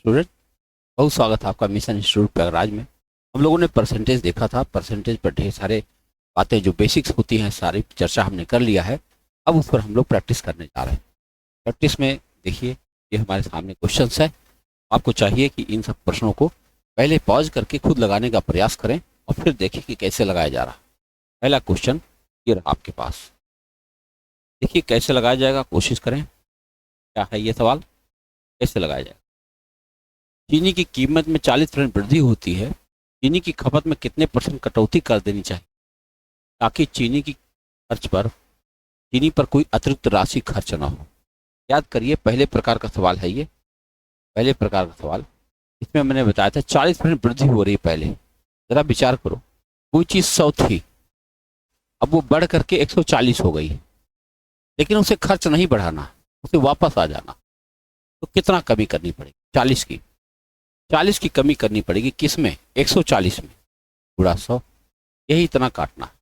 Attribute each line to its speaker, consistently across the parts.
Speaker 1: Student, बहुत स्वागत है आपका मिशन इंस्टीट्यूट प्रयागराज में। हम लोगों ने परसेंटेज देखा था। परसेंटेज पर ढेर सारे बातें जो बेसिक्स होती हैं सारी चर्चा हमने कर लिया है। अब उस पर हम लोग प्रैक्टिस करने जा रहे हैं। प्रैक्टिस में देखिए, ये हमारे सामने क्वेश्चंस है। आपको चाहिए कि इन सब प्रश्नों को पहले पॉज करके खुद लगाने का प्रयास करें और फिर देखें कि कैसे लगाया जा रहा है। पहला क्वेश्चन ये रहा आपके पास। देखिए कैसे लगाया जाएगा, कोशिश करें। क्या है ये सवाल, कैसे लगाया जाएगा। चीनी की कीमत में 40% वृद्धि होती है, चीनी की खपत में कितने परसेंट कटौती कर देनी चाहिए ताकि चीनी पर कोई अतिरिक्त राशि खर्च ना हो। याद करिए, पहले प्रकार का सवाल है ये। पहले प्रकार का सवाल, इसमें मैंने बताया था 40% वृद्धि हो रही है। पहले जरा विचार करो, कोई चीज 100 थी, अब वो बढ़ करके 140 हो गई, लेकिन उसे खर्च नहीं बढ़ाना, उसे वापस आ जाना, तो कितना कमी करनी पड़ेगी। 40 की कमी करनी पड़ेगी। किस में? 140 में गुणा 100, यही इतना काटना है।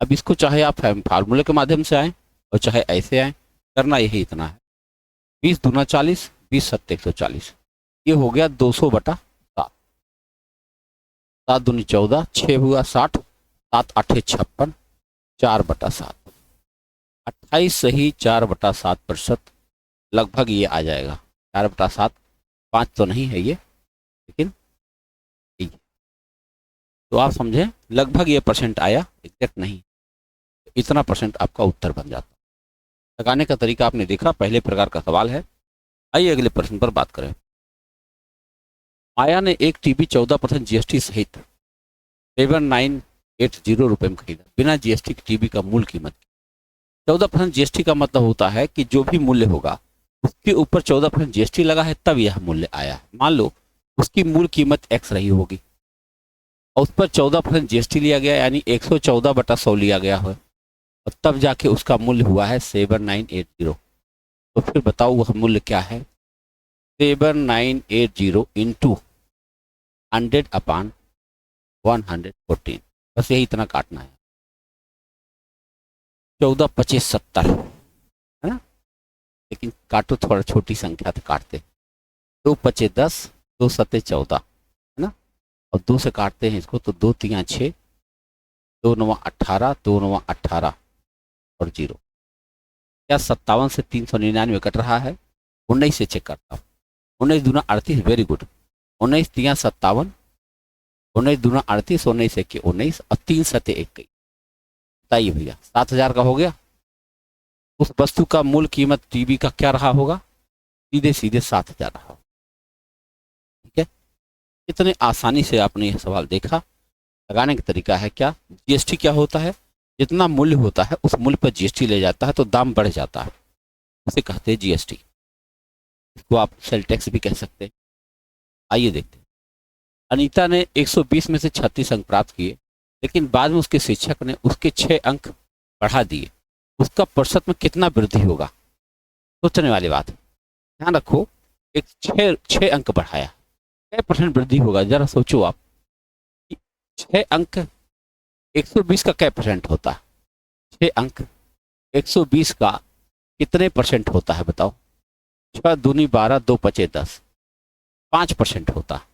Speaker 1: अब इसको चाहे आप फार्मूले के माध्यम से आए और चाहे ऐसे आए, करना यही इतना है। 20 दूना 40, 20 सत्ते 140, ये हो गया 200/7। 7 दूनी 14, 6 हुआ 60, 7 8 56, 4/7। 28 सही 4/7%, लगभग ये आ जाएगा 4/7। 5 तो नहीं है ये, लेकिन तो आप समझे लगभग ये परसेंट आया, एग्जैक्ट नहीं। इतना परसेंट आपका उत्तर बन जाता। लगाने का तरीका आपने देखा, पहले प्रकार का सवाल है। आइए अगले प्रश्न पर बात करें। माया ने एक टीवी 14% जीएसटी सहित 7980 रुपए में खरीदा। बिना जीएसटी की टीवी का मूल कीमत 14% जीएसटी का मतलब होता है कि जो भी मूल्य होगा उसके ऊपर 14% जीएसटी लगा है, तब यह मूल्य आया है। मान लो उसकी मूल कीमत एक्स रही होगी और उस पर 14% जीएसटी लिया गया, यानी 114/100 लिया गया है, और तब जाके उसका मूल्य हुआ है 7980। तो फिर बताओ वह मूल्य क्या है। 7980 इंटू 100/114, बस यही इतना काटना है। 14 25 70 है ना, लेकिन काटो थोड़ा छोटी संख्या तो काटते। 2 25 10, 2 7 14 है ना, और 2 से काटते हैं इसको तो 2 3 6, 2 9 18, 2 9 18 और 0। क्या 57 से 399 कट रहा है? 19 से चेक करता हूँ। 19 दूना 38, वेरी गुड। 19 3 57, 19 दूना 38, 19 1 19 और 3 7 21। बताइए भैया, 7000 का हो गया। उस वस्तु का मूल कीमत टीवी का क्या रहा होगा? सीधे सीधे 7000 रहा। ठीक है, इतने आसानी से आपने यह सवाल देखा। लगाने का तरीका है क्या, जीएसटी क्या होता है? जितना मूल्य होता है उस मूल्य पर जीएसटी ले जाता है तो दाम बढ़ जाता है, उसे कहते हैं जीएसटी। इसको आप सेल टैक्स भी कह सकते हैं। आइए देखते हैं। अनीता ने 120 में से 36 अंक प्राप्त किए, लेकिन बाद में उसके शिक्षक ने उसके 6 अंक बढ़ा दिए। उसका प्रतिशत में कितना वृद्धि होगा? सोचने वाली बात है, ध्यान रखो। एक 6 अंक बढ़ाया, क्या परसेंट वृद्धि होगा? जरा सोचो आप। 6 अंक 120 का क्या परसेंट होता है? 6 अंक 120 का कितने परसेंट होता है बताओ? 6 दूनी 12, 2 पचे 10, 5% होता है।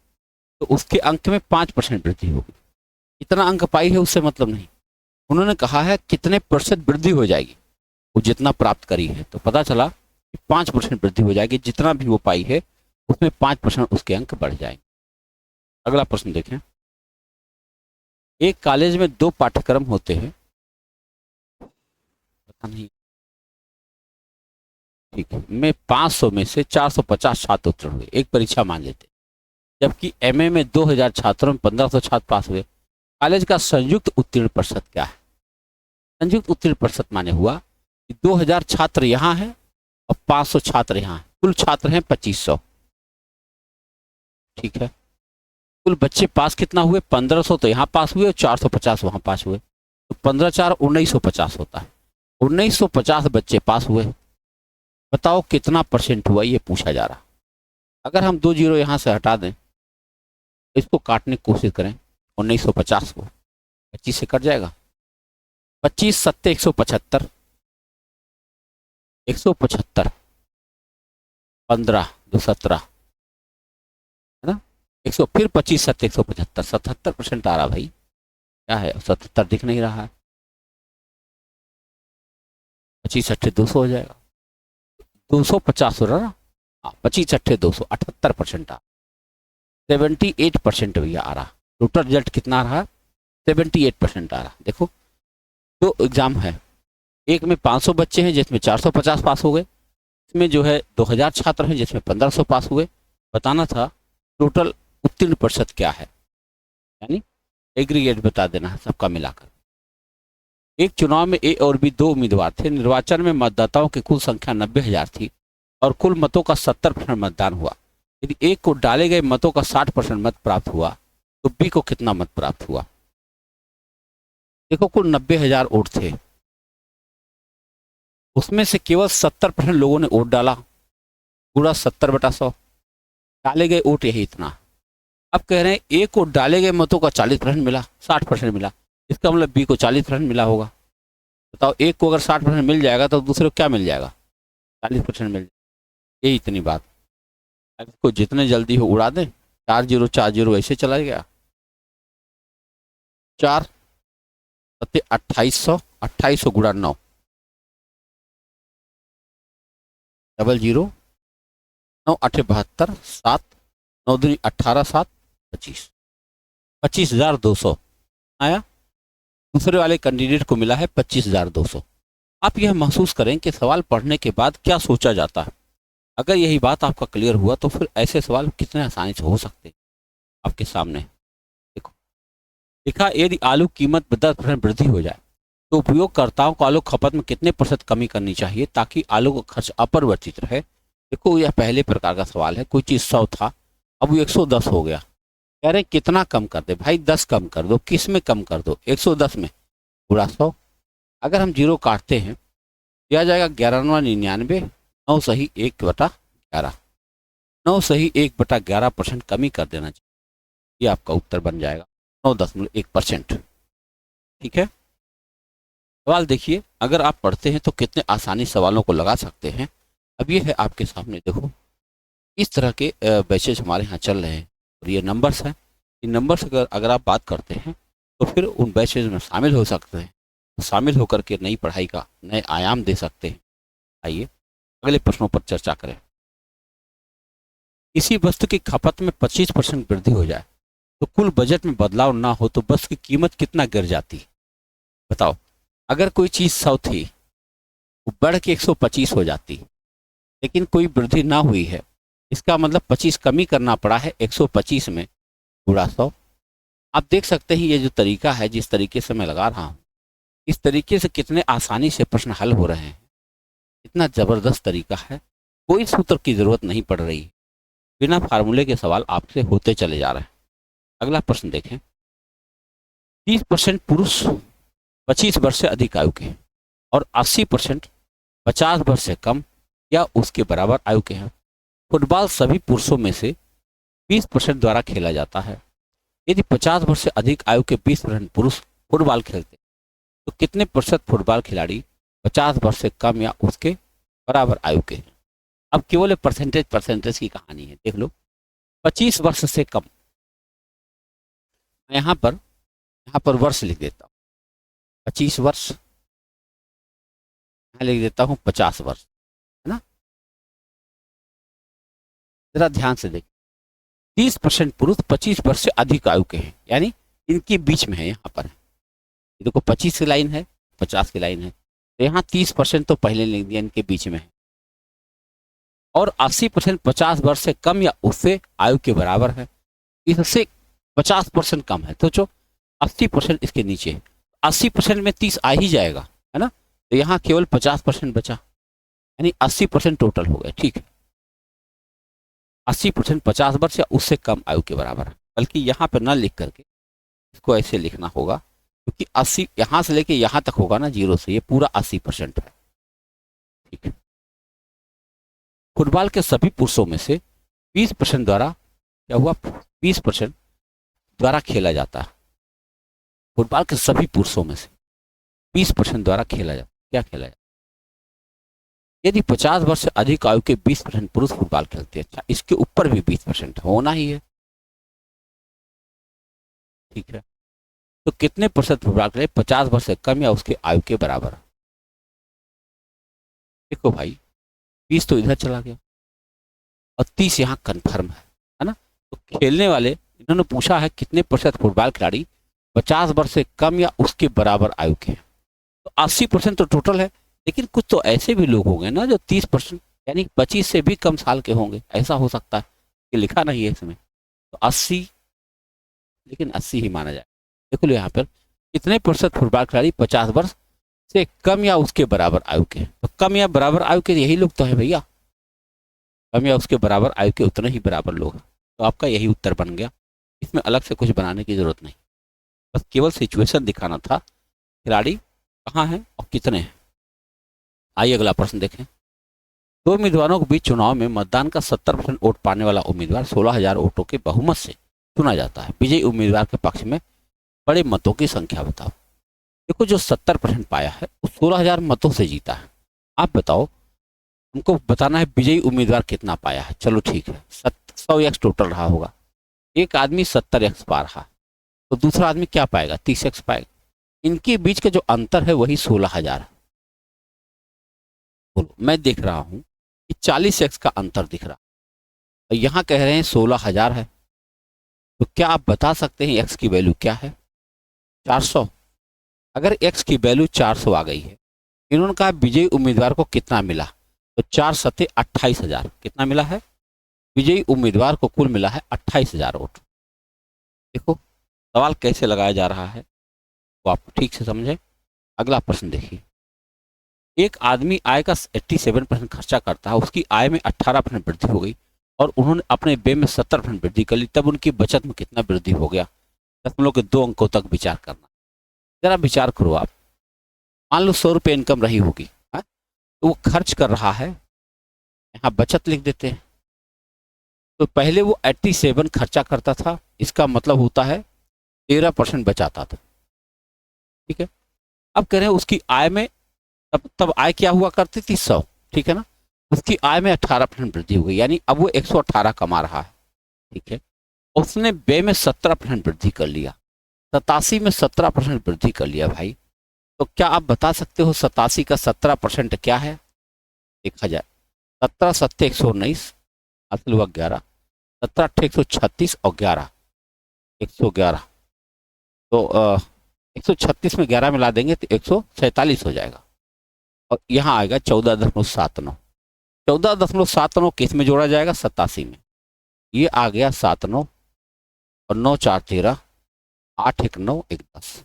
Speaker 1: तो उसके अंक में 5% वृद्धि होगी। इतना अंक पाई है उससे मतलब नहीं, उन्होंने कहा है कितने प्रतिशत वृद्धि हो जाएगी। वो जितना प्राप्त करी है तो पता चला कि 5% वृद्धि हो जाएगी। जितना भी वो पाई है उसमें 5% उसके अंक बढ़ जाएंगे। अगला प्रश्न देखें। एक कॉलेज में 2 पाठ्यक्रम होते हैं, पता नहीं, ठीक है, में 500 में से 450 छात्र उत्तीर्ण हुए। एक परीक्षा मान लेते, जबकि एमए में 2000 छात्रों में 1500 छात्र पास हुए। कॉलेज का संयुक्त उत्तीर्ण प्रतिशत क्या है? संयुक्त उत्तीर्ण प्रतिशत माने हुआ कि 2000 छात्र यहाँ हैं और 500 छात्र यहाँ हैं, कुल छात्र हैं 2500। ठीक है, कुल बच्चे पास कितना हुए? 1500 तो यहाँ पास हुए और 450 वहां पास हुए, तो 15 4 1950 होता है। 1950 बच्चे पास हुए। बताओ कितना परसेंट हुआ, ये पूछा जा रहा। अगर हम 2 जीरो यहाँ से हटा दें, इसको काटने की कोशिश करें, 1950 को 25 से कट जाएगा। 25 सत्ते 175, 175, 15 2 17, 100 फिर 25 सत्ते 175, 77% आ रहा भाई। क्या है 77 दिख नहीं रहा है। 25 अट्ठे 200 हो जाएगा, 250 हो रहा ना। हाँ 25 अट्ठे 200, 78% आ, 78% भैया आ रहा। टोटल रिजल्ट कितना आ रहा है? 78% आ रहा। देखो दो एग्जाम है, एक में 500 बच्चे हैं जिसमें 450 पास हो गए, इसमें जो है 2000 छात्र हैं जिसमें 1500 पास हुए। बताना था टोटल उत्तीर्ण प्रतिशत क्या है, यानी एग्रीगेट बता देना है सबका मिलाकर। एक चुनाव में ए और बी दो उम्मीदवार थे। निर्वाचन में मतदाताओं की कुल संख्या 90,000 थी और कुल मतों का 70% मतदान हुआ। यदि ए को डाले गए मतों का 60% मत प्राप्त हुआ तो बी को कितना मत प्राप्त हुआ? देखो कुल 90,000 वोट थे, उसमें से केवल 70% लोगों ने वोट डाला, पूरा 70/100। डाले गए वोट यही इतना। अब कह रहे हैं ए को डाले गए मतों का 40% मिला, 60% मिला, इसका मतलब बी को 40% मिला होगा। बताओ एक को अगर 60% मिल जाएगा तो दूसरे को क्या मिल जाएगा? 40% मिल जाएगा। यही इतनी बात। अब इसको जितने जल्दी हो उड़ा दें। 4040 ऐसे चला गया। 4 सत्ते 2800, 2800 गुणा 9, 00, 9 8 72, 7 9 दूनी 18, 7 25, 25,200 आया। दूसरे वाले कैंडिडेट को मिला है 25,200। आप यह महसूस करें कि सवाल पढ़ने के बाद क्या सोचा जाता है। अगर यही बात आपका क्लियर हुआ तो फिर ऐसे सवाल कितने आसानी से हो सकते हैं आपके सामने। देखो लिखा यदि आलू कीमत में 10% वृद्धि हो जाए तो उपयोगकर्ताओं को आलू खपत में कितने प्रतिशत कमी करनी चाहिए ताकि आलू का खर्च अपरिवर्तित रहे। देखो यह पहले प्रकार का सवाल है। कोई चीज़ 100 था, अब वो 110 हो गया। कह रहे कितना कम कर दे भाई? 10 कम कर दो। किस में कम कर दो? 110 में पूरा 100। अगर हम जीरो काटते हैं दिया जाएगा 1199, 9 सही 1/11, 9 सही 1/11% कमी कर देना चाहिए। ये आपका उत्तर बन जाएगा 9.1%। ठीक है। सवाल देखिए, अगर आप पढ़ते हैं तो कितने आसानी सवालों को लगा सकते हैं। अब ये है आपके सामने। देखो इस तरह के बैचेज हमारे यहाँ चल रहे हैं और ये नंबर्स हैं। इन नंबर्स अगर आप बात करते हैं तो फिर उन बैचेज में शामिल हो सकते हैं, शामिल होकर के नई पढ़ाई का नए आयाम दे सकते हैं। आइए अगले प्रश्नों पर चर्चा करें। किसी वस्तु की खपत में 25% वृद्धि हो जाए तो कुल बजट में बदलाव ना हो तो वस्तु की कीमत कितना गिर जाती? बताओ। अगर कोई चीज़ 100 थी वो बढ़ के 125 हो जाती, लेकिन कोई वृद्धि ना हुई है, इसका मतलब 25 कमी करना पड़ा है 125 में गुणा 100। आप देख सकते हैं ये जो तरीका है, जिस तरीके से मैं लगा रहा हूँ, इस तरीके से कितने आसानी से प्रश्न हल हो रहे हैं। इतना ज़बरदस्त तरीका है, कोई सूत्र की ज़रूरत नहीं पड़ रही, बिना फार्मूले के सवाल आपसे होते चले जा रहे हैं। अगला प्रश्न देखें। 30% पुरुष 25 वर्ष से अधिक आयु के हैं और 80% 50 वर्ष से कम या उसके बराबर आयु के हैं। फुटबॉल सभी पुरुषों में से 20% द्वारा खेला जाता है। यदि 50 वर्ष से अधिक आयु के 20% पुरुष फुटबॉल खेलते तो कितने प्रतिशत फुटबॉल खिलाड़ी 50 वर्ष से कम या उसके बराबर आयु के हैं? अब केवल परसेंटेज की कहानी है। देख लो 25 वर्ष से कम, मैं यहाँ पर वर्ष लिख देता हूँ 25 वर्ष, यहाँ लिख देता हूँ 50 वर्ष, है ना। जरा ध्यान से देख, 30% पुरुष 25 वर्ष से अधिक आयु के हैं, यानी इनके बीच में है। यहाँ पर ये देखो 25 की लाइन है, 50 की लाइन है, तो यहाँ 30% तो पहले लिख दिया, इनके बीच में है। और 80% 50 वर्ष से कम या उससे आयु के बराबर है। इससे 50% कम है तो जो 80% इसके नीचे है, 80% में 30 आ ही जाएगा, है ना। तो यहाँ केवल 50% बचा, यानी 80% टोटल हो गए। ठीक है, 80% 50 वर्ष या उससे कम आयु के बराबर है। बल्कि यहाँ पर ना लिख करके इसको ऐसे लिखना होगा, क्योंकि 80 यहाँ से लेके यहाँ तक होगा ना, 0 से, ये पूरा 80% है। ठीक है। फुटबॉल के सभी पुरुषों में से 20% द्वारा क्या हुआ, 20% द्वारा खेला जाता है। फुटबॉल के सभी पुरुषों में से 20% द्वारा खेला जाता है। क्या खेला जाता है? यदि 50 वर्ष से अधिक आयु के 20% पुरुष फुटबॉल खेलते हैं, अच्छा इसके ऊपर भी 20% होना ही है। ठीक है। तो कितने प्रतिशत फुटबॉल खिलाड़ी 50 वर्ष से कम या उसके आयु के बराबर? देखो भाई 20 तो इधर चला गया और 30 यहाँ कन्फर्म है ना। तो खेलने वाले इन्होंने पूछा है कितने प्रतिशत फुटबॉल खिलाड़ी 50 वर्ष से कम या उसके बराबर आयु के हैं। तो 80% तो टोटल है, लेकिन कुछ तो ऐसे भी लोग होंगे ना जो 30% यानी 25 से भी कम साल के होंगे, ऐसा हो सकता है। ये लिखा नहीं है इसमें, तो 80, लेकिन 80 ही माना जाए। देखो लो यहाँ पर कितने प्रतिशत फुटबॉल खिलाड़ी 50 वर्ष से कम या उसके बराबर आयु के हैं। तो कम या बराबर आयु के यही लोग तो है भैया, कम या उसके बराबर आयु के उतने ही बराबर लोग हैं। तो आपका यही उत्तर बन गया, इसमें अलग से कुछ बनाने की जरूरत नहीं, बस केवल सिचुएशन दिखाना था खिलाड़ी कहाँ हैं और कितने हैं। आइए अगला प्रश्न देखें। दो उम्मीदवारों के बीच चुनाव में मतदान का 70% वोट पाने वाला उम्मीदवार 16,000 वोटों के बहुमत से चुना जाता है। विजयी उम्मीदवार के पक्ष में बड़े मतों की संख्या बताओ। देखो जो 70% पाया है वो 16,000 मतों से जीता है। आप बताओ, हमको बताना है विजयी उम्मीदवार कितना पाया है। चलो ठीक है, 100 एक्स टोटल रहा होगा। एक आदमी 70 एक्स पा रहा है, तो दूसरा आदमी क्या पाएगा? 30 एक्स पाएगा। इनके बीच का जो अंतर है वही 16,000 है। बोलो, मैं देख रहा हूं कि 40 एक्स का अंतर दिख रहा है, यहाँ कह रहे हैं 16,000 है। तो क्या आप बता सकते हैं एक्स की वैल्यू क्या है? 400। अगर एक्स की वैल्यू 400 आ गई है, इन्होंने कहा विजयी उम्मीदवार को कितना मिला, तो 4 सत्ते 28,000 कितना मिला है? विजयी उम्मीदवार को कुल मिला है 28,000 वोट। देखो सवाल कैसे लगाया जा रहा है वो आप ठीक से समझे। अगला प्रश्न देखिए। एक आदमी आय का 87% खर्चा करता है, उसकी आय में 18% वृद्धि हो गई और उन्होंने अपने व्यय में 70% वृद्धि कर ली, तब उनकी बचत में कितना वृद्धि हो गया? दशमलव के 2 अंकों तक विचार करना। जरा विचार करो आप। मान लो 100 रुपये इनकम रही होगी, तो वो खर्च कर रहा है, यहाँ बचत लिख देते हैं। तो पहले वो 87 खर्चा करता था, इसका मतलब होता है 13% बचाता था। ठीक है, अब कह रहे हैं उसकी आय में तब आय क्या हुआ करती थी? 100। ठीक है ना, उसकी आय में 18% वृद्धि हो गई, यानी अब वो 118 कमा रहा है। ठीक है, उसने व्यय में 17% वृद्धि कर लिया, 87 में 17% वृद्धि कर लिया भाई। तो क्या आप बता सकते हो 87 का 17% क्या है? 1000। 17 सत्ते 119, असल हुआ 11, 17 अट्ठे 136 और 11 111। तो 136 में 11 मिला देंगे तो 147 हो जाएगा, और यहाँ आएगा 14.79। 14.79 किस में जोड़ा जाएगा? 87 में। ये आ गया 79 और 9 4 13, 8 1 9 1 10।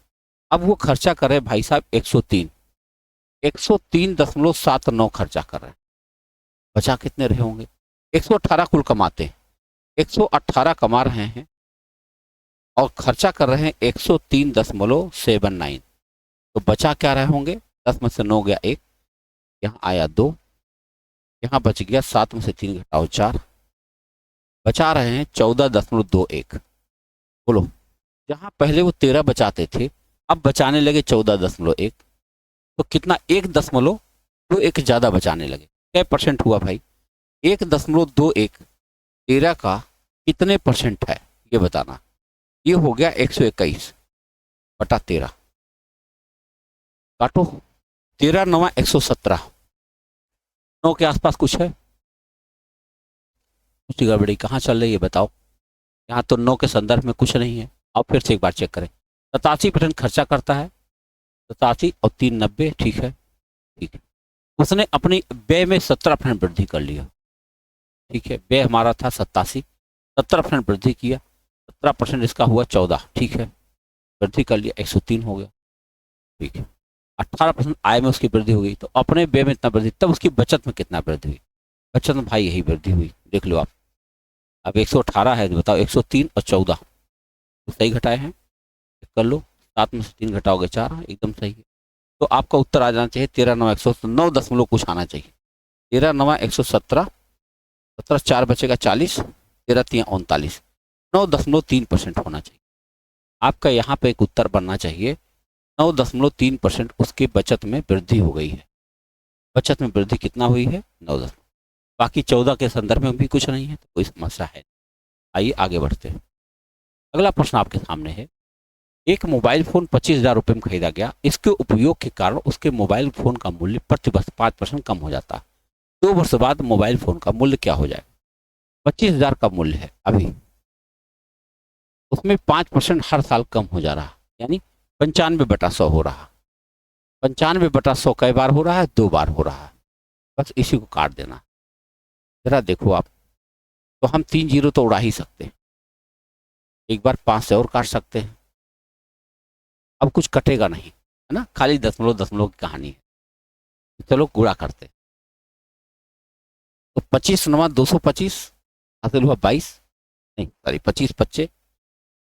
Speaker 1: अब वो खर्चा कर रहे भाई साहब 103.79 खर्चा कर रहे हैं। बचा कितने रहे होंगे? 118 कुल कमाते हैं, 118 कमा रहे हैं और खर्चा कर रहे हैं 103.79। तो बचा क्या रहे होंगे? 10 में से 9 गया 1, यहाँ आया 2, यहाँ बच गया 7 में से 3 घटाओ 4, बचा रहे हैं 14.21। बोलो, जहाँ पहले वो 13 बचाते थे अब बचाने लगे 14.1, तो कितना? 1.21 ज्यादा बचाने लगे। क्या परसेंट हुआ भाई? 1.21 13 का कितने परसेंट है ये बताना। ये हो गया 121 बटा 13, काटो। 13 9 117, 9 के आसपास कुछ है? कुछ गड़बड़ी कहाँ चल रही है बताओ? यहाँ तो 9 के संदर्भ में कुछ नहीं है। अब फिर से एक बार चेक करें। 87% खर्चा करता है, 87 और 3 90। ठीक है, ठीक है। उसने अपनी व्यय में 17% वृद्धि कर लिया। ठीक है, व्यय हमारा था 87, 17% वृद्धि किया, 17% इसका हुआ 14। ठीक है, वृद्धि कर लिया, 103 हो गया। ठीक है, 18% आय में उसकी वृद्धि हो गई, तो अपने व्यय में इतना वृद्धि, तब उसकी बचत में कितना वृद्धि हुई? बचत में भाई यही वृद्धि हुई, देख लो आप। अब 118 है तो बताओ 103 और 14 तो सही घटाए हैं, कर लो। 7 में से 3 घटाओगे 4, एकदम सही है। तो आपका उत्तर आ जाना चाहिए 13 9 109 दशमलव कुछ आना चाहिए। 13 9 117, 17 4 बचेगा 40, 13 3 39, 9.3% होना चाहिए। आपका यहाँ पे एक उत्तर बनना चाहिए 9.3% उसकी बचत में वृद्धि हो गई है। बचत में वृद्धि कितना हुई है? 9। बाकी 14 के संदर्भ में भी कुछ नहीं है, तो कोई समस्या है। आइए आगे बढ़ते हैं। अगला प्रश्न आपके सामने है। एक मोबाइल फोन 25,000 रुपये में खरीदा गया, इसके उपयोग के कारण उसके मोबाइल फोन का मूल्य प्रति वर्ष 5% कम हो जाता है। 2 वर्ष बाद मोबाइल फोन का मूल्य क्या हो जाएगा? 25,000 का मूल्य है अभी, उसमें 5% हर साल कम हो जा रहा है, यानी 95/100 हो रहा है। 95/100 कई बार हो रहा है? 2 बार हो रहा है। बस इसी को काट देना। जरा देखो आप, तो हम 3 जीरो तो उड़ा ही सकते हैं, एक बार 5 से और काट सकते हैं। अब कुछ कटेगा नहीं, है ना, खाली दशमलव दशमलव की कहानी है। चलो गुणा करते हैं। तो 25 नवा 225 हासिल हुआ 22, नहीं सॉरी 25 पच्चे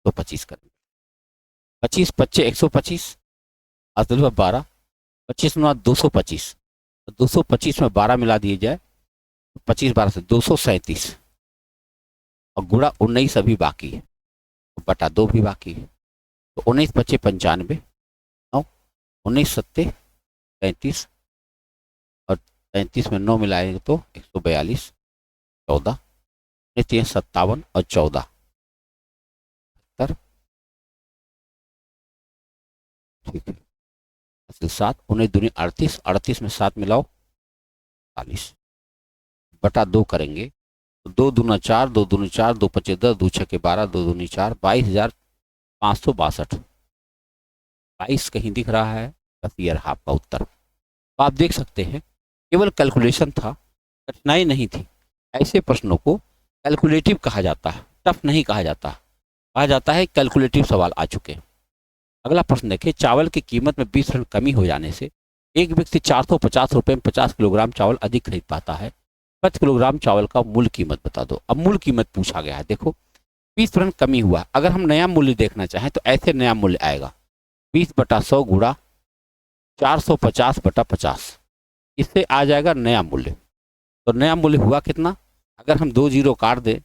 Speaker 1: तो 25 करेंगे, 25 पच्चे 125 हासिल हुआ 12, 25 नवा 225, 225 में 12 मिला दिए जाए तो 25 12 से 237, और गुणा 19 अभी बाकी है, बटा 2 भी बाकी है। तो 19 पच्चे 95, 19 सत्ते 33, और 33 में 9 मिलाएंगे तो 142, 14 3 57 और 14 70, ठीक है, 7 19 दूनी 38, 38 में 7 मिलाओ 40, बटा 2 करेंगे तो 2 दूना 4, 2 दूनी 4, 2 पच्चे 10, 2 छक्के 12, 2 दूनी 4, 22,562। 22 कहीं दिख रहा है? बस ये रहा आपका उत्तर। तो आप देख सकते हैं केवल कैलकुलेशन था, कठिनाई नहीं थी। ऐसे प्रश्नों को कैलकुलेटिव कहा जाता है, टफ नहीं कहा जाता। कहा जाता है कैलकुलेटिव सवाल आ चुके हैं। अगला प्रश्न देखिए, चावल की कीमत में 20% कमी हो जाने से एक व्यक्ति 450 रुपये में 50 किलोग्राम चावल अधिक खरीद पाता है। 5 किलोग्राम चावल का मूल कीमत बता दो। अब मूल कीमत पूछा गया है। देखो 20% कमी हुआ, अगर हम नया मूल्य देखना चाहें तो ऐसे नया मूल्य आएगा 20/100 गुणा 450/50, इससे आ जाएगा नया मूल्य। तो नया मूल्य हुआ कितना? अगर हम 2 जीरो काट दें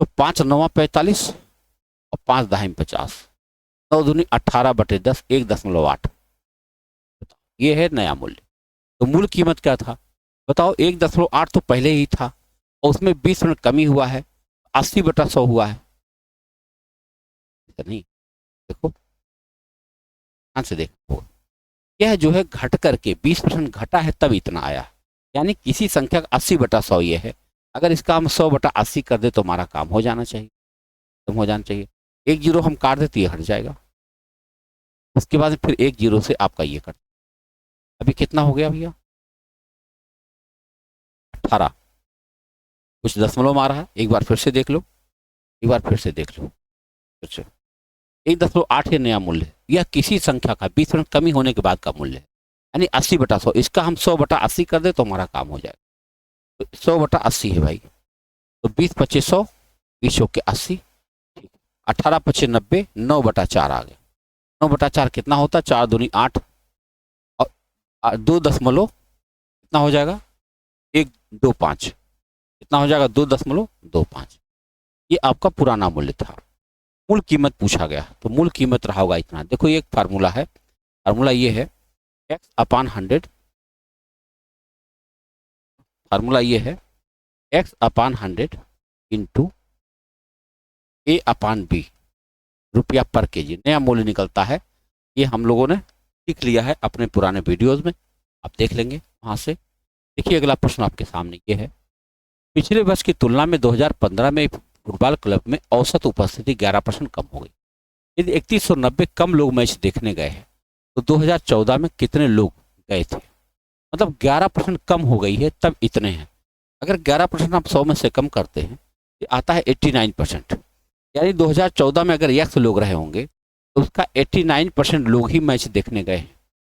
Speaker 1: तो 5 नवा 45 और 5 दहाई 50, 9 दूनी 18/10, 1.8, ये है नया मूल्य। तो मूल कीमत क्या था बताओ? 1.8 तो पहले ही था और उसमें 20% कमी हुआ है, 80/100 हुआ है। नहीं, देखो ध्यान से देखो, यह जो है घट करके 20% घटा है तब इतना आया, यानी किसी संख्या का 80/100 ये है। अगर इसका हम 100/80 कर दे तो हमारा काम हो जाना चाहिए, खत्म हो जाना चाहिए। 1 जीरो हम काट दे तो ये हट जाएगा, उसके बाद फिर 1 जीरो से आपका ये कट। अभी कितना हो गया भैया? 18। कुछ दशमलव मारा है, एक बार फिर से देख लो, एक बार फिर से देख लो। अच्छा, 1.8 है नया मूल्य, यह किसी संख्या का 20% कमी होने के बाद का मूल्य है, यानी 80/100। इसका हम 100/80 कर दे तो हमारा काम हो जाएगा। तो 100/80 है भाई, तो 20 25 100, 20 के 80, 18 25 90, 9/4 आ गया। 9/4 कितना होता? 4 दूनी 8 और 2 कितना हो जाएगा? 125, कितना हो जाएगा? 2.25। ये आपका पुराना मूल्य था। मूल कीमत पूछा गया तो मूल कीमत रहा होगा इतना। देखो ये एक फार्मूला है, फार्मूला ये है x/100, फार्मूला ये है x/100 इंटू a/b, रुपया पर केजी, नया मूल्य निकलता है। ये हम लोगों ने सीख लिया है अपने पुराने वीडियोस में, आप देख लेंगे वहां से। देखिए अगला प्रश्न आपके सामने ये है, पिछले वर्ष की तुलना में 2015 में फुटबॉल क्लब में औसत उपस्थिति 11% कम हो गई। यदि 3190 कम लोग मैच देखने गए हैं तो 2014 में कितने लोग गए थे? मतलब 11% कम हो गई है तब इतने हैं। अगर 11% आप 100 में से कम करते हैं तो आता है 89%, यानी 2014 में अगर x लोग रहे होंगे तो उसका 89% लोग ही मैच देखने गए हैं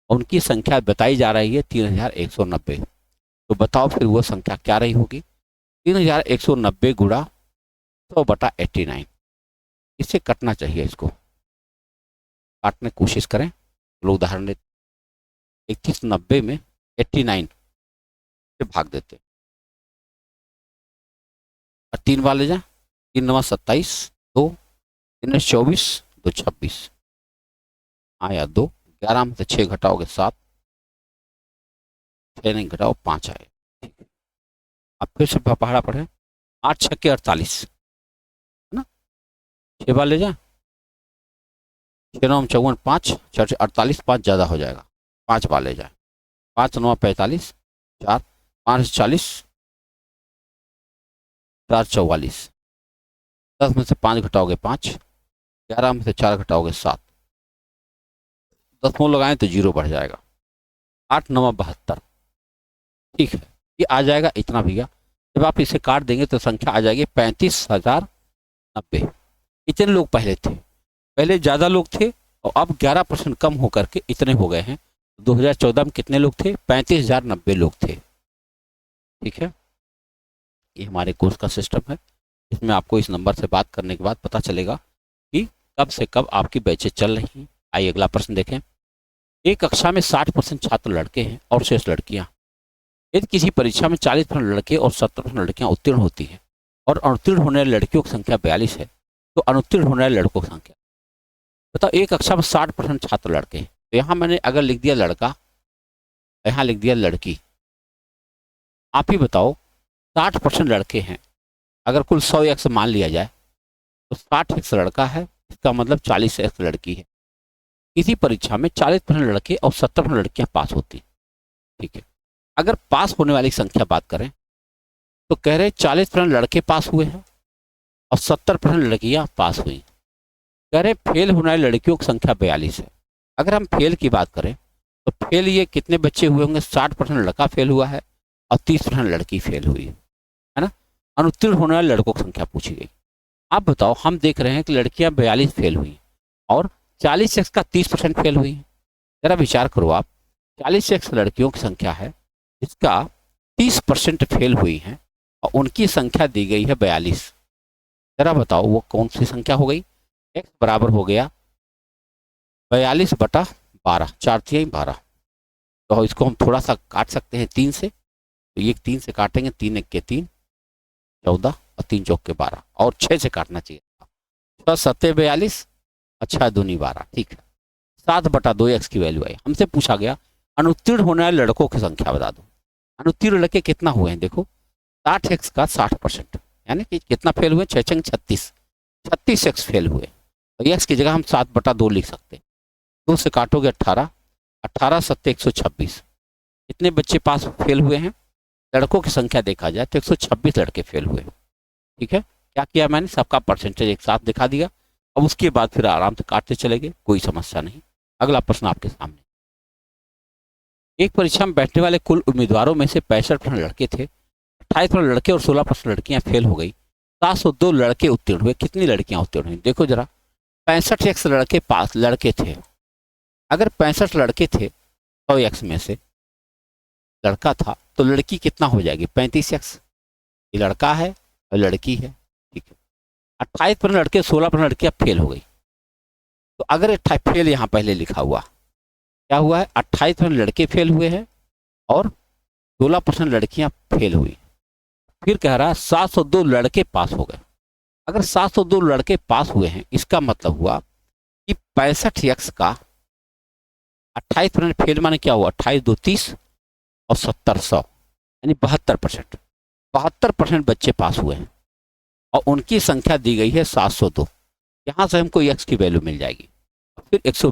Speaker 1: और उनकी संख्या बताई जा रही है 3190। तो बताओ फिर वो संख्या क्या रही होगी? 3190 गुणा 100/89, इससे कटना चाहिए, इसको काटने की कोशिश करें। लोग उदाहरण लेते 3190 में 89 से भाग देते और 3 बार ले जाए, 3 9 27, 2 3 24, 2 26 आया 2, 11 में से 6 घटाओगे 7, 6 नहीं घटाओ 5 आए। अब फिर से पहाड़ा पढ़े, 8 6 48, है ना, 6 बार ले जाए, 6 9 54, 5 6 48, 5 ज़्यादा हो जाएगा, 5 बार ले जाए, 5 9 45, 4 5 40, 4 44, 10 में से 5 घटाओगे 5, 11 में से 4 घटाओगे 7, 10 मोल लगाएं तो 0 बढ़ जाएगा, 8 9 72, ठीक है, ये आ जाएगा इतना भैया। जब आप इसे काट देंगे तो संख्या आ जाएगी 35,090। इतने लोग पहले थे, पहले ज़्यादा लोग थे और अब 11% कम होकर के इतने हो गए हैं। 2014 में कितने लोग थे? 35,090 लोग थे, ठीक है। ये हमारे कोर्स का सिस्टम है, इसमें आपको इस नंबर से बात करने के बाद पता चलेगा कि कब से कब आपकी बैचें चल रही हैं। आइए अगला प्रश्न देखें। एक कक्षा में 60% छात्र लड़के हैं और शेष लड़कियां। यदि किसी परीक्षा में 40% लड़के और 70% लड़कियां उत्तीर्ण होती हैं और अनुत्तीर्ण होने वाली लड़कियों की संख्या 42 है, तो अनुत्तीर्ण होने वाले लड़कों की संख्या बताओ। एक कक्षा में 60% छात्र लड़के हैं, तो यहाँ मैंने अगर लिख दिया लड़का, यहाँ लिख दिया लड़की। आप ही बताओ 60% लड़के हैं, अगर कुल 100 एक्स मान लिया जाए तो 60 एक्स लड़का है, इसका मतलब 40 एक्स लड़की है। किसी परीक्षा में 40% लड़के और 70% लड़कियां पास होती हैं, ठीक है। अगर पास होने वाली संख्या बात करें तो कह रहे 40% लड़के पास हुए हैं और 70% लड़कियां पास हुई। कह रहे फेल होने वाली लड़कियों की संख्या 42 है। अगर हम फेल की बात करें तो फेल ये कितने बच्चे हुए होंगे? 60% लड़का फेल हुआ है और 30% लड़की फेल हुई है ना। अनुत्तीर्ण होने वाले लड़कों की संख्या पूछी गई। आप बताओ, हम देख रहे हैं कि लड़कियां 42 फेल हुई और 40 एक्स का 30% फेल हुई। जरा विचार करो आप, 40 एक्स लड़कियों की संख्या है जिसका 30% फेल हुई है और उनकी संख्या दी गई है 42। जरा बताओ वो कौन सी संख्या हो गई? एक्स बराबर हो गया 42/12, 4×3 = 12। तो इसको हम थोड़ा सा काट सकते हैं 3 से, तो ये 3 से काटेंगे, 3 1 के 3 14 और 3 चौक के 12, और 6 से काटना चाहिए था। 6 7 42, अच्छा 2 12, ठीक है। 7/2 एक्स की वैल्यू आई। हमसे पूछा गया अनुत्तीर्ण होने वाले लड़कों की संख्या बता दो। अनुत्तीर्ण लड़के कितना हुए हैं? देखो 60 एक्स का 60%, यानी कि कितना फेल हुए? 6 36, 36 एक्स फेल हुए। तो एक्स की जगह हम 7/2 लिख सकते हैं। 2 से काटोगे 18, 18 7 126। कितने बच्चे पास फेल हुए हैं? लड़कों की संख्या देखा जाए तो 126 लड़के फेल हुए, ठीक है। क्या किया मैंने? सबका परसेंटेज एक साथ दिखा दिया। अब उसके बाद फिर आराम से काटते चले गए, कोई समस्या नहीं। अगला प्रश्न आपके सामने। एक परीक्षा में बैठने वाले कुल उम्मीदवारों में से 65% लड़के थे, 28% लड़के और 16% लड़कियां फेल हो गई। 702 लड़के उत्तीर्ण हुए, कितनी लड़कियां उत्तीर्ण हुई? देखो जरा, 65 एक्स लड़के पास लड़के थे। अगर 65 लड़के थे, 100 एक्स में से लड़का था, तो लड़की कितना हो जाएगी? 35 एक्स। ये लड़का है और लड़की है, ठीक है। 28% लड़के, 16% लड़कियां फेल हो गई। तो अगर फेल यहाँ पहले लिखा हुआ, क्या हुआ है? 28% लड़के फेल हुए हैं और 16% लड़कियां फेल हुई। फिर कह रहा है 702 लड़के पास हो गए। अगर 702 लड़के पास हुए हैं, इसका मतलब हुआ कि 65 एक्स का 28% फेल माने क्या हुआ? 28 2 30 और 70 100, यानी 72%। 72% बच्चे पास हुए हैं और उनकी संख्या दी गई है 702। यहाँ से हमको एक्स की वैल्यू मिल जाएगी। फिर 100,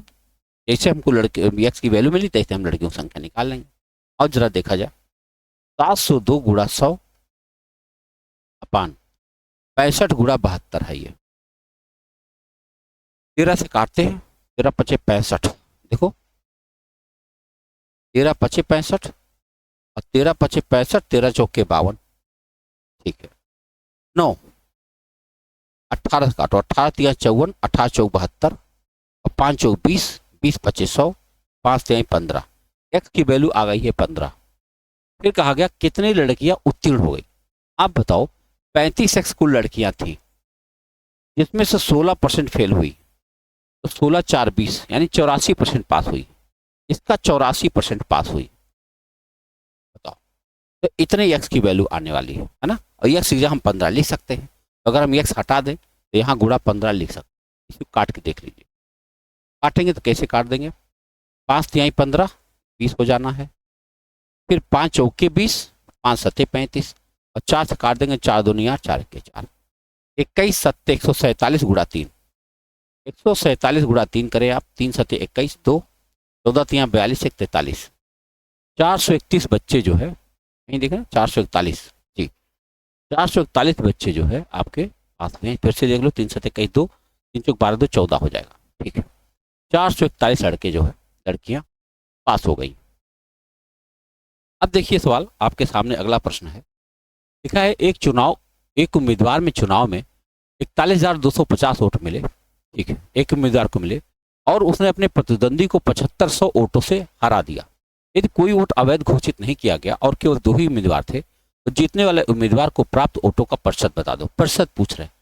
Speaker 1: जैसे हमको लड़के एक्स की वैल्यू मिली तैसे हम लड़कियों की संख्या निकाल लेंगे। और जरा देखा जाए, 702 गुणा 100 अपान 65 गुणा 72 है। ये 13 से काटते हैं, 13 5 65। देखो 13 5 65 और 13 5 65, 13 चौके 52, ठीक है। 9 18 से काटो, 18 3 54, 18 चौक 72 और 5 चौक 20, 20 25 100, 5 3 15। एक्स की वैल्यू आ गई है 15। फिर कहा गया कितनी लड़कियां उत्तीर्ण हो गई। आप बताओ, 35 एक्स कुल लड़कियां थी जिसमें से 16% फेल हुई, तो 16 4 20, यानी 84% पास हुई। इसका 84% पास हुई। बताओ, तो इतने एक्स की वैल्यू आने वाली है ना। और एक्स की जगह हम 15 लिख सकते हैं। अगर हम एक्स हटा दें तो यहाँ गुणा 15 लिख सकते हैं। इसको काट के देख लीजिए। काटेंगे तो कैसे काट देंगे? 5 3 15, 20 हो जाना है। फिर 5 चौके 20, 5 7 35 और 4 से काट देंगे, 4 2 8, 4 1 4। 21 सत्ते 147 गुणा 3, 147 गुणा 3 करें आप, 3 सत्ते 21, 2 14 3 42 1 43, 431 बच्चे जो है, कहीं देखें 441 जी, 441 बच्चे जो है आपके पास में, फिर से देख लो, 3 सत्ते 21, 2 3 चौक 12 2 14 हो जाएगा, ठीक है। 441 लड़के जो है, लड़कियां पास हो गई। अब देखिए सवाल आपके सामने, अगला प्रश्न है, लिखा है एक उम्मीदवार में चुनाव में 41,250 वोट मिले, ठीक है, एक उम्मीदवार को मिले और उसने अपने प्रतिद्वंदी को 7500 वोटों से हरा दिया। यदि कोई वोट अवैध घोषित नहीं किया गया और केवल 2 ही उम्मीदवार थे, तो जीतने वाले उम्मीदवार को प्राप्त वोटों का प्रतिशत बता दो। प्रतिशत पूछ रहे हैं।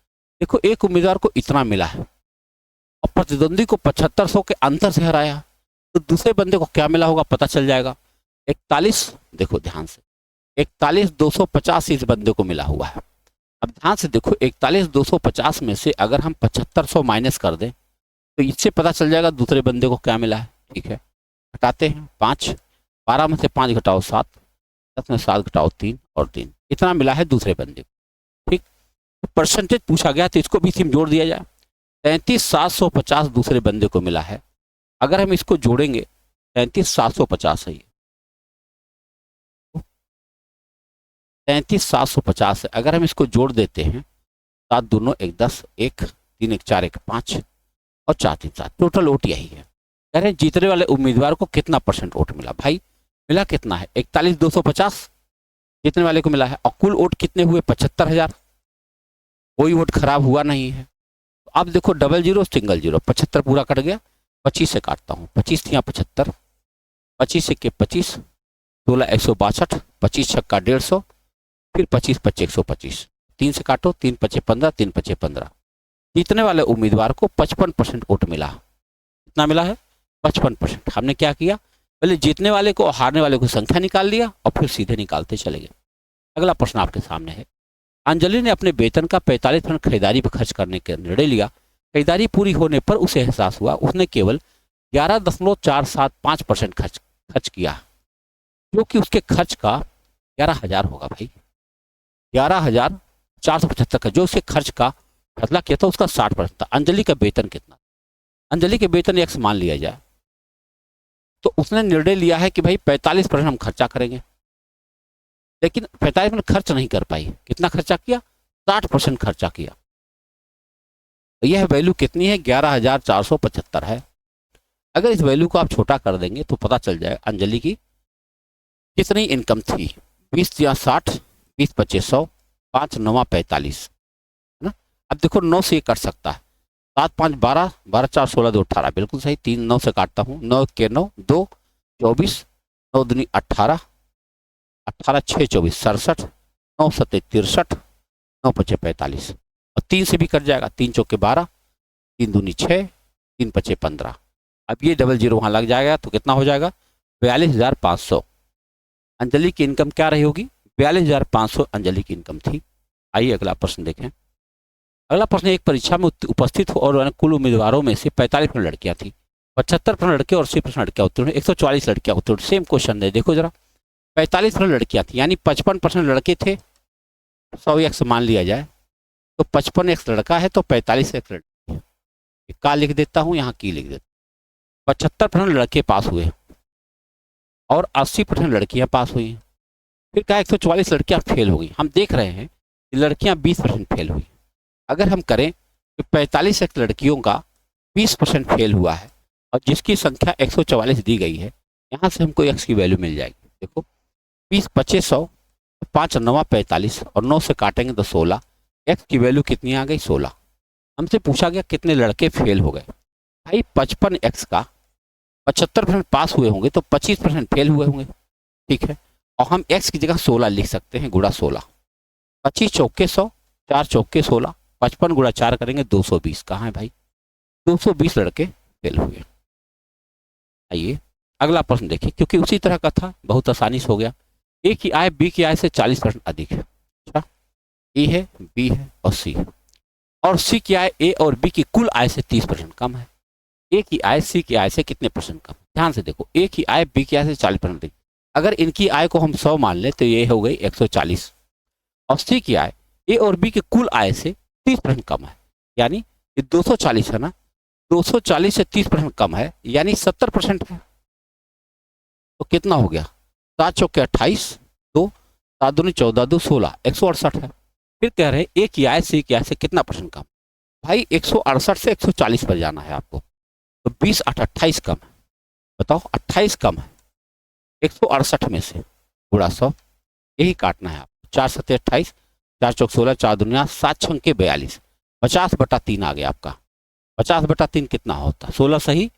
Speaker 1: देखो, एक उम्मीदवार को इतना मिला है और प्रतिद्वंदी को 7500 के अंतर से हराया, तो दूसरे बंदे को क्या मिला होगा पता चल जाएगा। 41, देखो ध्यान से, 41,250 इस बंदे को मिला हुआ है। अब ध्यान से देखो, 41,250 में से अगर हम 7500 माइनस कर दें तो इससे पता चल जाएगा दूसरे बंदे को क्या मिला है, ठीक है। घटाते हैं, 5, 12 में से 5 घटाओ 7, 10 में 7 घटाओ 3 और 3, इतना मिला है दूसरे बंदे को, ठीक। तो परसेंटेज पूछा गया तो इसको भी इसी में जोड़ दिया जाए। 33,750 दूसरे बंदे को मिला है। अगर हम इसको जोड़ेंगे, 33,750 है ये, 33,750 है। अगर हम इसको जोड़ देते हैं, 7 दूनो 1 10, 1 3 1 4 1 5 और 4 3 7, टोटल वोट यही है। कह रहे हैं जीतने वाले उम्मीदवार को कितना परसेंट वोट मिला। भाई मिला कितना है, 41,250 जीतने वाले को मिला है, और कुल वोट कितने हुए, 75,000। कोई वोट खराब हुआ नहीं है। तो अब देखो, डबल जीरो सिंगल जीरो, 75 पूरा कट गया, 25 से काटता हूँ, 25 यहाँ 75, 25 के 25, 16 162, 25 छक्का 150, फिर 25 25 125, 3 से काटो, 3 पचे 15, 3 पचे 15। जीतने वाले उम्मीदवार को 55% वोट मिला। कितना मिला है, 55%। हमने क्या किया, पहले जीतने वाले को और हारने वाले को संख्या निकाल लिया और फिर सीधे निकालते चले गए। अगला प्रश्न आपके सामने है, अंजलि ने अपने वेतन का 45% खरीदारी पर खर्च करने का निर्णय लिया। खरीदारी पूरी होने पर उसे एहसास हुआ उसने केवल 11.475% खर्च किया, जो कि उसके खर्च का 11,000 होगा। भाई 11,475 का जो उसके खर्च का फैसला किया था, उसका 60% था। अंजलि का वेतन कितना, अंजलि के वेतन एक्स मान लिया जाए, तो उसने निर्णय लिया है कि भाई 45% हम खर्चा करेंगे, लेकिन 45% खर्च नहीं कर पाई। कितना खर्चा किया, 60% खर्चा किया। तो यह वैल्यू कितनी है, 11,475 है। अगर इस वैल्यू को आप छोटा कर देंगे तो पता चल जाए अंजलि की कितनी इनकम थी। 20 या 60, 20 25 100, 5 9 45, है ना। अब देखो 9 से ये कट सकता है, 7 5 12, 12 4 16 2 18, बिल्कुल सही। 3 9 से काटता हूँ, 9 के 9 2 24, 9 दूनी 18, 18 6 24 67, 9 7 63, 9 5 45, और 3 से भी कट जाएगा, 3 चौके 12, 3 दूनी 6, 3 5 15। अब ये डबल जीरो वहां लग जाएगा तो कितना हो जाएगा, 42,500। अंजलि की इनकम क्या रही होगी, 42,500 अंजलि की इनकम थी। आइए अगला प्रश्न देखें। अगला प्रश्न, एक परीक्षा में उपस्थित और कुल उम्मीदवारों में से 45% लड़कियां थी, 75% लड़के और 80% लड़कियां उत्तीर्ण, 144 लड़कियां उत्तीर्ण। सेम क्वेश्चन है, देखो जरा, 45% लड़कियां थी, यानी 55% लड़के थे, 100x मान लिया जाए तो 55x लड़का है तो 45x लड़की है। का लिख देता हूँ, यहाँ की लिख देता हूँ। 75% लड़के पास हुए और 80% लड़कियां पास हुई। फिर कहा 144 लड़कियां फेल हो गई। हम देख रहे हैं कि लड़कियां 20% फेल हुई। अगर हम करें तो 45 लड़कियों का 20% फेल हुआ है और जिसकी संख्या 144 दी गई है, यहाँ से हमको x की वैल्यू मिल जाएगी। देखो 20 25 100, 5 9 45 और 9 से काटेंगे तो 16, x की वैल्यू कितनी आ गई, 16। हमसे पूछा गया कितने लड़के फेल हो गए। भाई 55x का 75% पास हुए होंगे तो 25% फेल हुए होंगे, ठीक है। और हम x की जगह 16 लिख सकते हैं, गुणा 16, 25 चौके 100, 4 चौके 16, 55 गुणा 4 करेंगे 220। कहाँ है भाई, 220 लड़के फेल हुए। आइए अगला प्रश्न देखिए, क्योंकि उसी तरह का था, बहुत आसानी से हो गया। ए की आय बी की आय से 40% अधिक है। अच्छा, ए है, बी है और सी है, और सी की आय ए और बी की कुल आय से 30% कम है। ए की आय सी की आय से कितने परसेंट कम। ध्यान से देखो, ए की आय बी की आय से 40% अधिक। अगर इनकी आय को हम 100 मान लें तो ये हो गई 140, और सी की आय ए और बी की कुल आय से 30% कम है, यानी ये 240 है ना, 240 से 30% कम है, यानी 70% है। तो कितना हो गया, 7 चौके 28, 2 7 दूनी 14, 2 16, 168 है। फिर कह रहे हैं एक या से कितना परसेंट कम। भाई 168 से 140 पर जाना है आपको, तो 20 8 28 कम है। बताओ 28 कम है 168 में से, पूरा 100, यही काटना है आपको। 4 7 28, 4 चौक 16, 4 दुनिया 7 छंके 42, 50/3 आ गया आपका। 50/3 कितना होता है, 16 सही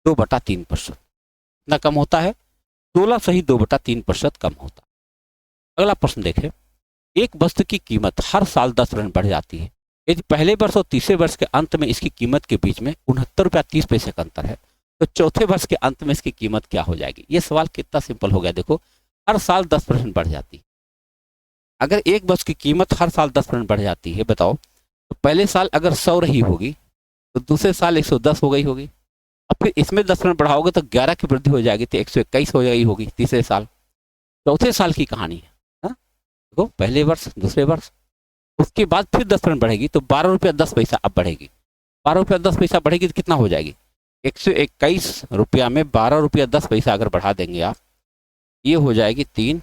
Speaker 1: 2/3%। कितना कम होता है, 16 सही 2/3% कम होता है। अगला प्रश्न देखें, एक वस्तु की कीमत हर साल 10% बढ़ जाती है। यदि पहले वर्ष और तीसरे वर्ष के अंत में इसकी कीमत के बीच में 69 रुपया 30 पैसे का अंतर है, तो चौथे वर्ष के अंत में इसकी कीमत क्या हो जाएगी। ये सवाल कितना सिंपल हो गया, देखो हर साल 10% बढ़ जाती है। अगर एक वर्ष की कीमत हर साल 10% बढ़ जाती है, बताओ तो पहले साल अगर 100 रही होगी तो दूसरे साल 110 हो गई होगी, अब फिर इसमें 10% बढ़ाओगे तो 11 की वृद्धि हो जाएगी, तो 121 हो गई होगी तीसरे साल। चौथे साल की कहानी है, देखो पहले वर्ष दूसरे वर्ष, उसके बाद फिर 10% बढ़ेगी, तो 12 रुपया 10 पैसा अब बढ़ेगी। 12 रुपया 10 पैसा बढ़ेगी तो कितना हो जाएगी, 121 रुपया में 12 रुपया 10 पैसा अगर बढ़ा देंगे आप, ये हो जाएगी 3,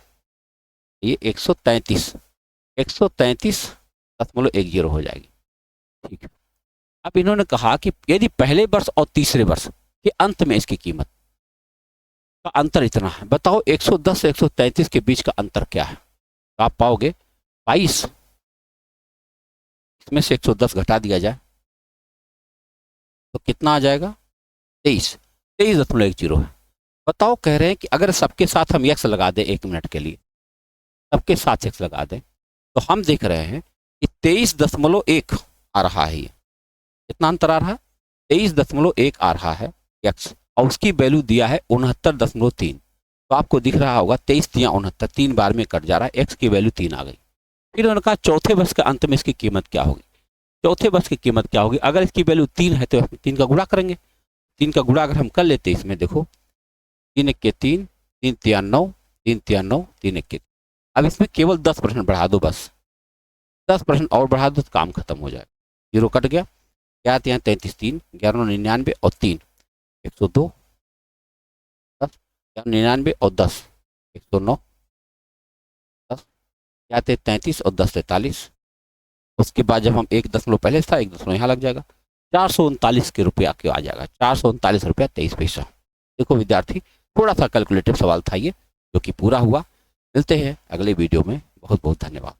Speaker 1: ये 133.10 हो जाएगी। ठीक है, अब इन्होंने कहा कि यदि पहले वर्ष और तीसरे वर्ष के अंत में इसकी कीमत का अंतर इतना है, बताओ 110 से 133 के बीच का अंतर क्या है। तो आप पाओगे 22, इसमें से 110 घटा दिया जाए तो कितना आ जाएगा, 23.10 है। बताओ कह रहे हैं कि अगर सबके साथ हम x लगा दें 1 मिनट के लिए, सबके साथ x लगा दें, तो हम देख रहे हैं कि 23.1 आ रहा है। ये कितना अंतर आ रहा है, 23.1 आ रहा है x, और उसकी वैल्यू दिया है 69.3। तो आपको दिख रहा होगा 23 3 69, 3 बार में कट जा रहा है, x की वैल्यू 3 आ गई। फिर उन्होंने कहा चौथे वर्ष के अंत में इसकी कीमत क्या होगी। चौथे वर्ष की कीमत क्या होगी, अगर इसकी वैल्यू 3 है तो 3 का गुणा करेंगे। 3 का गुणा अगर हम कर लेते हैं इसमें, देखो 3 1 3, 3 3 9, 3 3 9, 3 1। अब इसमें केवल 10% बढ़ा दो, बस 10% और बढ़ा दो तो काम खत्म हो जाएगा। 0 कट गया, क्या आते हैं 33 3, 11 99 और 3 102, 99 और 10 109, 10 क्या आते 33 और 10 43। उसके बाद जब हम 1 दशमलव पहले था, 1 दशमलव यहाँ लग जाएगा, 439 के रुपया क्यों आ जाएगा, 439 रुपया 23 पैसा। देखो विद्यार्थी, थोड़ा सा कैलकुलेटिव सवाल था ये, जो कि पूरा हुआ। मिलते हैं अगले वीडियो में, बहुत बहुत धन्यवाद।